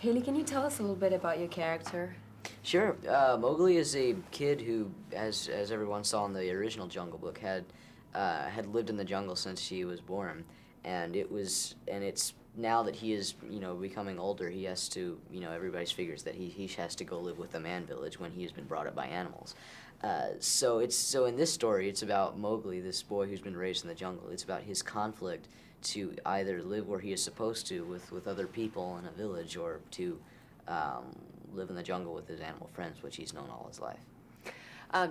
Haley, can you tell us a little bit about your character? Sure. Mowgli is a kid who, as everyone saw in the original Jungle Book, had lived in the jungle since he was born, and it's now that he is becoming older, he has to everybody figures that he has to go live with the man village when he has been brought up by animals. So in this story, it's about Mowgli, this boy who's been raised in the jungle. It's about his conflict to either live where he is supposed to with other people in a village, or to um, live in the jungle with his animal friends, which he's known all his life.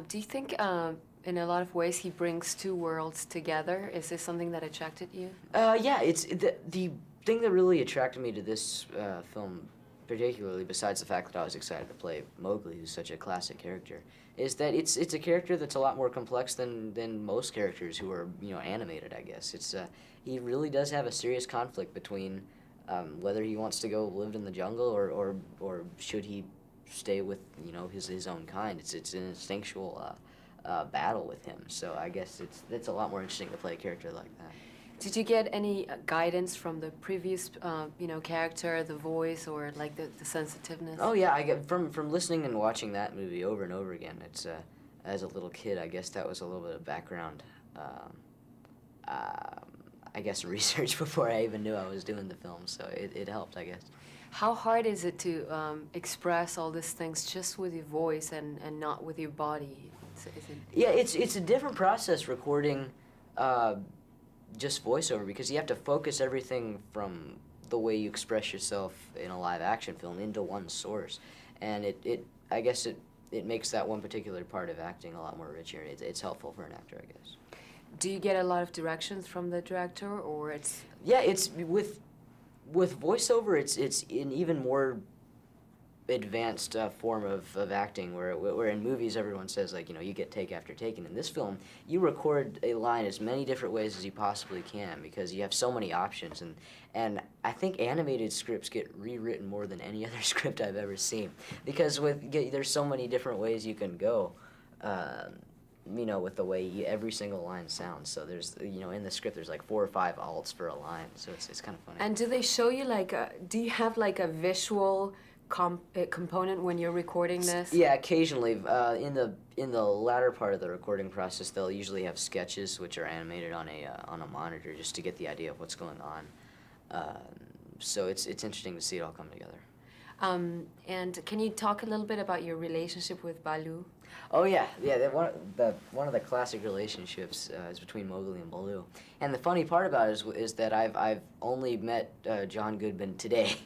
Do you think, in a lot of ways, he brings two worlds together? Is this something that attracted you? Yeah, it's the thing that really attracted me to this film, particularly besides the fact that I was excited to play Mowgli, who's such a classic character, is that it's a character that's a lot more complex than most characters who are animated. I guess he really does have a serious conflict between whether he wants to go live in the jungle or should he stay with his own kind. It's an instinctual battle with him. So I guess it's a lot more interesting to play a character like that. Did you get any guidance from the previous, character, the voice, or like the sensitiveness? Oh yeah, I get from listening and watching that movie over and over again. It's as a little kid, I guess that was a little bit of background. I guess research before I even knew I was doing the film, so it helped, I guess. How hard is it to express all these things just with your voice and not with your body? Yeah, it's a different process recording just voiceover, because you have to focus everything from the way you express yourself in a live action film into one source, and I guess it makes that one particular part of acting a lot more richer. It's helpful for an actor, I guess. Do you get a lot of directions from the director, or it's? Yeah, it's with voiceover. It's an even more advanced form of acting, where in movies everyone says, like, you get take after take, and in this film you record a line as many different ways as you possibly can, because you have so many options, and I think animated scripts get rewritten more than any other script I've ever seen, because there's so many different ways you can go. With the way every single line sounds. So there's, in the script there's like 4 or 5 alts for a line. So it's kind of funny. And do they show you do you have like a visual component when you're recording this? Yeah, occasionally. In the latter part of the recording process, they'll usually have sketches which are animated on a monitor, just to get the idea of what's going on. So it's interesting to see it all come together. And can you talk a little bit about your relationship with Baloo? Oh yeah. One of the classic relationships is between Mowgli and Baloo, and the funny part about it is that I've only met John Goodman today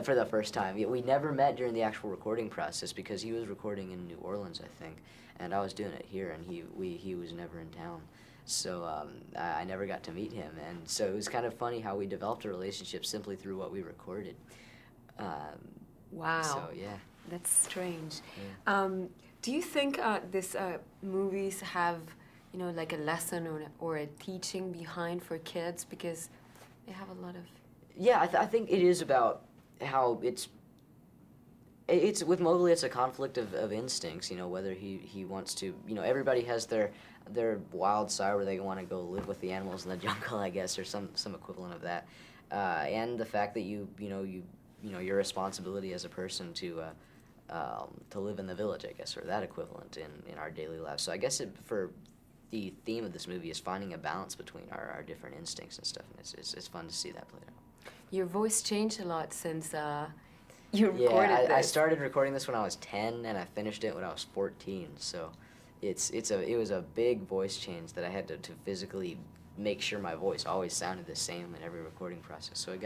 for the first time. We never met during the actual recording process, because he was recording in New Orleans, I think, and I was doing it here, and he was never in town. So I never got to meet him, and so it was kind of funny how we developed a relationship simply through what we recorded. Wow. So yeah. That's strange. Yeah. Do you think these movies have, like a lesson or a teaching behind for kids, because they have a lot of? Yeah, I think it is about how it's with Mowgli. It's a conflict of instincts. Whether he wants to. Everybody has their wild side where they want to go live with the animals in the jungle, I guess, or some equivalent of that, and the fact that your responsibility as a person to live in the village, I guess, or that equivalent in our daily lives. So I guess for the theme of this movie is finding a balance between our different instincts and stuff, and it's fun to see that played out. Your voice changed a lot since you recorded this. this. I started recording this when I was 10, and I finished it when I was 14. So it was a big voice change that I had to physically make sure my voice always sounded the same in every recording process. So it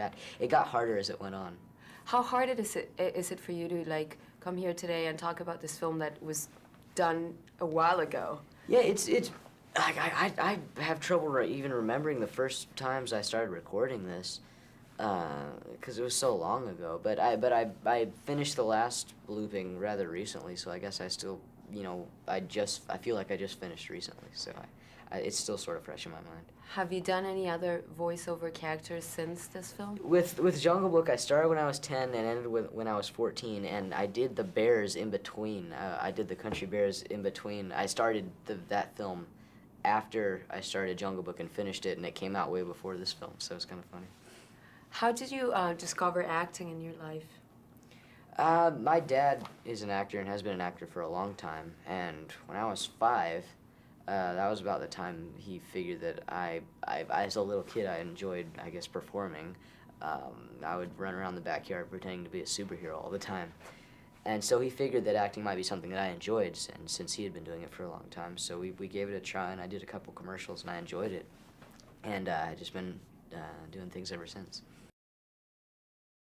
got harder as it went on. How hard is it for you to come here today and talk about this film that was done a while ago? Yeah, I have trouble even remembering the first times I started recording this, because it was so long ago. But I finished the last looping rather recently, so I guess I still I feel like I just finished recently, so it's still sort of fresh in my mind. Have you done any other voiceover characters since this film? With Jungle Book, I started when I was 10 and ended when I was 14, and I did the bears in between. I did the country bears in between. I started that film after I started Jungle Book and finished it, and it came out way before this film, so it's kind of funny. How did you discover acting in your life? My dad is an actor and has been an actor for a long time. And when I was 5, that was about the time he figured that as a little kid, I enjoyed, I guess, performing. I would run around the backyard pretending to be a superhero all the time. And so he figured that acting might be something that I enjoyed, and since he had been doing it for a long time. So we gave it a try, and I did a couple commercials, and I enjoyed it. And I've just been doing things ever since.